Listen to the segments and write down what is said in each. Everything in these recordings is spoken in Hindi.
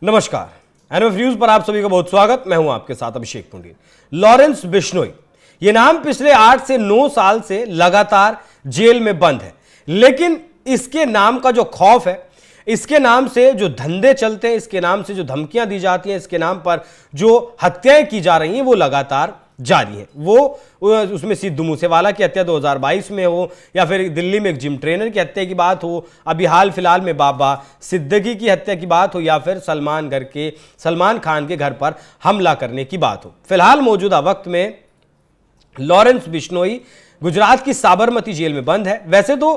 नमस्कार, एनएफ न्यूज पर आप सभी का बहुत स्वागत। मैं हूं आपके साथ अभिषेक पुंडीर। लॉरेंस बिश्नोई, ये नाम पिछले 8 से 9 साल से लगातार जेल में बंद है, लेकिन इसके नाम का जो खौफ है, इसके नाम से जो धंधे चलते हैं, इसके नाम से जो धमकियां दी जाती हैं, इसके नाम पर जो हत्याएं की जा रही हैं, वो लगातार जारी है। वो उसमें सिद्धू मूसेवाला की हत्या 2022 में हो, या फिर दिल्ली में एक जिम ट्रेनर की हत्या की बात हो, अभी हाल फिलहाल में बाबा सिद्दीकी की हत्या की बात हो, या फिर सलमान खान के घर पर हमला करने की बात हो। फिलहाल मौजूदा वक्त में लॉरेंस बिश्नोई गुजरात की साबरमती जेल में बंद है। वैसे तो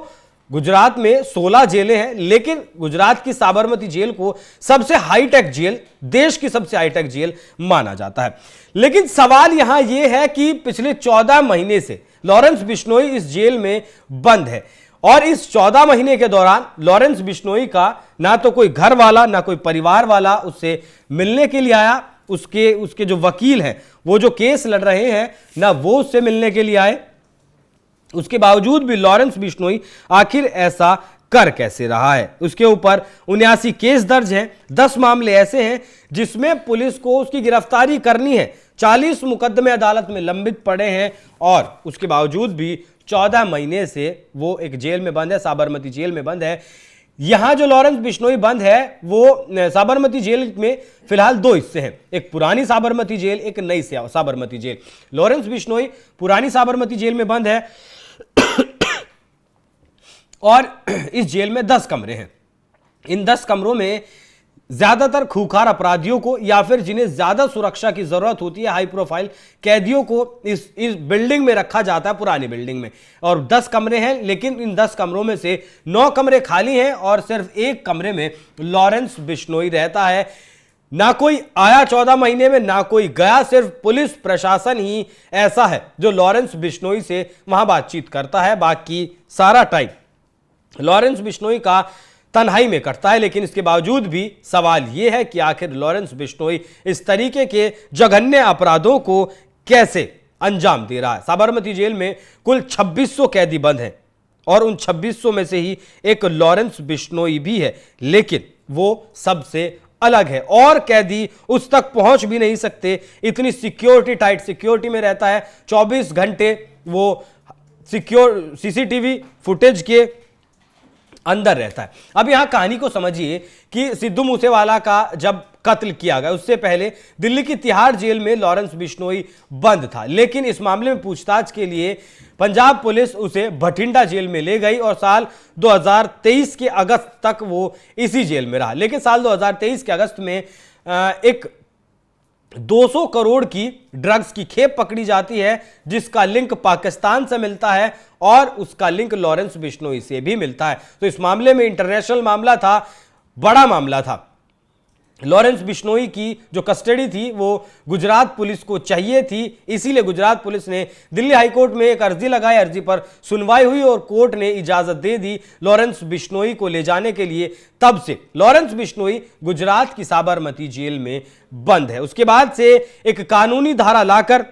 गुजरात में 16 जेलें हैं, लेकिन गुजरात की साबरमती जेल को सबसे हाईटेक जेल, देश की सबसे हाईटेक जेल माना जाता है। लेकिन सवाल यहां यह है कि पिछले 14 महीने से लॉरेंस बिश्नोई इस जेल में बंद है, और इस 14 महीने के दौरान लॉरेंस बिश्नोई का ना तो कोई घर वाला, ना कोई परिवार वाला उससे मिलने के लिए आया। उसके जो वकील हैं, वो जो केस लड़ रहे हैं, ना वो उससे मिलने के लिए आए। उसके बावजूद भी लॉरेंस बिश्नोई आखिर ऐसा कर कैसे रहा है? उसके ऊपर 79 केस दर्ज हैं, 10 मामले ऐसे हैं जिसमें पुलिस को उसकी गिरफ्तारी करनी है। 40 मुकदमे अदालत में लंबित पड़े हैं, और उसके बावजूद भी 14 महीने से वो एक जेल में बंद है, साबरमती जेल में बंद है। यहां जो लॉरेंस बिश्नोई बंद है, वो साबरमती जेल में फिलहाल 2 हिस्से हैं, एक पुरानी साबरमती जेल, एक नई साबरमती जेल। लॉरेंस बिश्नोई पुरानी साबरमती जेल में बंद है, और इस जेल में 10 कमरे हैं। इन 10 कमरों में ज्यादातर खूंखार अपराधियों को, या फिर जिन्हें ज्यादा सुरक्षा की जरूरत होती है, हाई प्रोफाइल कैदियों को इस बिल्डिंग में रखा जाता है, पुरानी बिल्डिंग में। और 10 कमरे हैं, लेकिन इन 10 कमरों में से 9 कमरे खाली हैं, और सिर्फ 1 कमरे में लॉरेंस बिश्नोई रहता है। ना कोई आया 14 महीने में, ना कोई गया, सिर्फ पुलिस प्रशासन ही ऐसा है जो लॉरेंस बिश्नोई से वहां बातचीत करता है। बाकी सारा टाइम लॉरेंस बिश्नोई का तन्हाई में कटता है। लेकिन इसके बावजूद भी सवाल यह है कि आखिर लॉरेंस बिश्नोई इस तरीके के जघन्य अपराधों को कैसे अंजाम दे रहा है। साबरमती जेल में कुल 2600 कैदी बंद हैं, और उन 2600 में से ही एक लॉरेंस बिश्नोई भी है, लेकिन वो सबसे अलग है, और कैदी उस तक पहुंच भी नहीं सकते। इतनी सिक्योरिटी, टाइट सिक्योरिटी में रहता है। 24 घंटे वो सिक्योर सीसीटीवी फुटेज के अंदर रहता है। अब यहां कहानी को समझिए कि सिद्धू मूसेवाला का जब कत्ल किया गया, उससे पहले दिल्ली की तिहाड़ जेल में लॉरेंस बिश्नोई बंद था, लेकिन इस मामले में पूछताछ के लिए पंजाब पुलिस उसे भटिंडा जेल में ले गई, और साल 2023 के अगस्त तक वो इसी जेल में रहा। लेकिन साल 2023 के अगस्त में एक 200 करोड़ की ड्रग्स की खेप पकड़ी जाती है, जिसका लिंक पाकिस्तान से मिलता है, और उसका लिंक लॉरेंस बिश्नोई से भी मिलता है। तो इस मामले में इंटरनेशनल मामला था, बड़ा मामला था। लॉरेंस बिश्नोई की जो कस्टडी थी वो गुजरात पुलिस को चाहिए थी, इसीलिए गुजरात पुलिस ने दिल्ली हाईकोर्ट में एक अर्जी लगाई। अर्जी पर सुनवाई हुई, और कोर्ट ने इजाजत दे दी लॉरेंस बिश्नोई को ले जाने के लिए। तब से लॉरेंस बिश्नोई गुजरात की साबरमती जेल में बंद है। उसके बाद से एक कानूनी धारा लाकर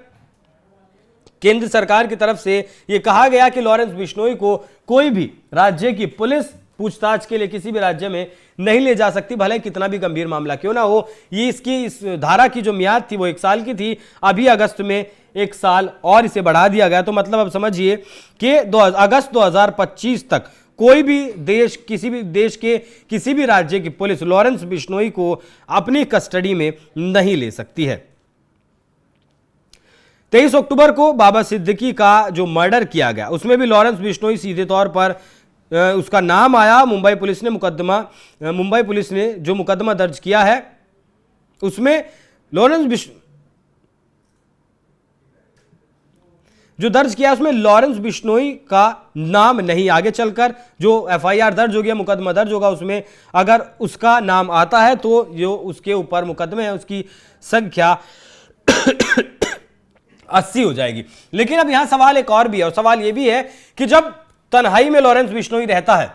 केंद्र सरकार की तरफ से यह कहा गया कि लॉरेंस बिश्नोई को कोई भी राज्य की पुलिस पूछताछ के लिए किसी भी राज्य में नहीं ले जा सकती, भले कितना भी गंभीर मामला क्यों ना हो। ये इस धारा की जो मियाद थी वो 1 साल की थी। अभी अगस्त में 1 साल और इसे बढ़ा दिया गया। तो मतलब अब समझिए कि अगस्त 2025 तक कोई भी देश, किसी भी देश के किसी भी राज्य की पुलिस लॉरेंस बिश्नोई को अपनी कस्टडी में नहीं ले सकती है। 23 अक्टूबर को बाबा सिद्दीकी का जो मर्डर किया गया, उसमें भी लॉरेंस बिश्नोई सीधे तौर पर उसका नाम आया। मुंबई पुलिस ने जो मुकदमा दर्ज किया है, उसमें लॉरेंस बिश्नोई का नाम नहीं। आगे चलकर जो एफआईआर दर्ज हो गया, मुकदमा दर्ज होगा, उसमें अगर उसका नाम आता है तो जो उसके ऊपर मुकदमे है उसकी संख्या 80 हो जाएगी। लेकिन अब यहां सवाल एक और भी है, और सवाल यह भी है कि जब तन्हाई में लॉरेंस बिश्नोई रहता है,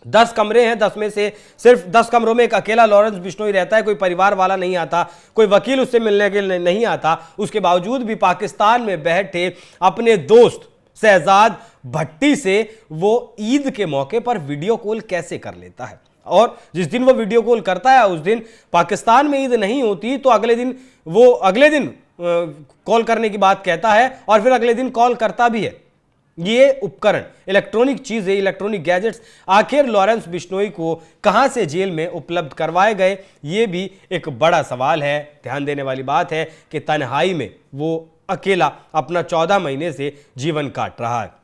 10 कमरे हैं, 10 में से सिर्फ 10 कमरों में एक अकेला लॉरेंस बिश्नोई रहता है, कोई परिवार वाला नहीं आता, कोई वकील उससे मिलने के लिए नहीं आता, उसके बावजूद भी पाकिस्तान में बैठे अपने दोस्त शहजाद भट्टी से वो ईद के मौके पर वीडियो कॉल कैसे कर लेता है? और जिस दिन वो वीडियो कॉल करता है उस दिन पाकिस्तान में ईद नहीं होती, तो अगले दिन कॉल करने की बात कहता है और फिर अगले दिन कॉल करता भी है। ये उपकरण, इलेक्ट्रॉनिक चीजें, इलेक्ट्रॉनिक गैजेट्स आखिर लॉरेंस बिश्नोई को कहां से जेल में उपलब्ध करवाए गए, ये भी एक बड़ा सवाल है। ध्यान देने वाली बात है कि तन्हाई में वो अकेला अपना 14 महीने से जीवन काट रहा है।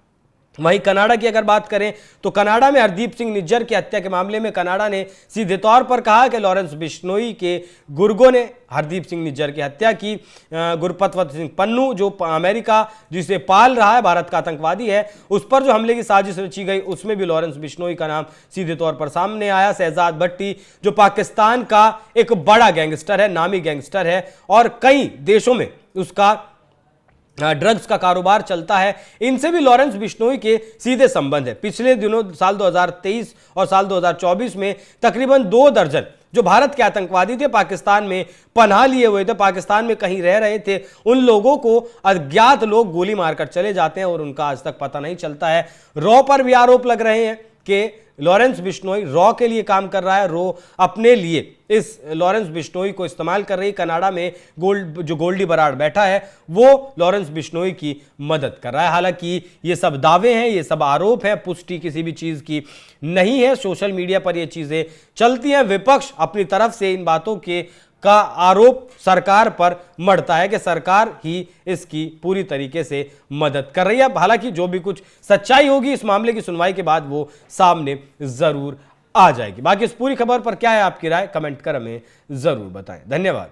वहीं कनाडा की अगर बात करें तो कनाडा में हरदीप सिंह निज्जर की हत्या के मामले में कनाडा ने सीधे तौर पर कहा कि लॉरेंस बिश्नोई के गुर्गों ने हरदीप सिंह निज्जर की हत्या की। गुरपतवत सिंह पन्नू, जो अमेरिका जिसे पाल रहा है, भारत का आतंकवादी है, उस पर जो हमले की साजिश रची गई उसमें भी लॉरेंस बिश्नोई का नाम सीधे तौर पर सामने आया। शहजाद भट्टी, जो पाकिस्तान का एक बड़ा गैंगस्टर है, नामी गैंगस्टर है और कई देशों में उसका ड्रग्स का कारोबार चलता है, इनसे भी लॉरेंस बिश्नोई के सीधे संबंध है। पिछले दिनों साल 2023 और साल 2024 में तकरीबन 2 दर्जन जो भारत के आतंकवादी थे, पाकिस्तान में पनाह लिए हुए थे, पाकिस्तान में कहीं रह रहे थे, उन लोगों को अज्ञात लोग गोली मारकर चले जाते हैं और उनका आज तक पता नहीं चलता है। रॉ पर भी आरोप लग रहे हैं कि लॉरेंस बिश्नोई रॉ के लिए काम कर रहा है, रॉ अपने लिए इस लॉरेंस बिश्नोई को इस्तेमाल कर रही। कनाडा में गोल्डी बराड़ बैठा है, वो लॉरेंस बिश्नोई की मदद कर रहा है। हालांकि ये सब दावे हैं, ये सब आरोप हैं, पुष्टि किसी भी चीज की नहीं है। सोशल मीडिया पर ये चीजें चलती हैं, विपक्ष अपनी तरफ से इन बातों का आरोप सरकार पर मढ़ता है कि सरकार ही इसकी पूरी तरीके से मदद कर रही है। हालांकि जो भी कुछ सच्चाई होगी इस मामले की सुनवाई के बाद वो सामने जरूर आ जाएगी। बाकी इस पूरी खबर पर क्या है आपकी राय, कमेंट कर हमें जरूर बताएं। धन्यवाद।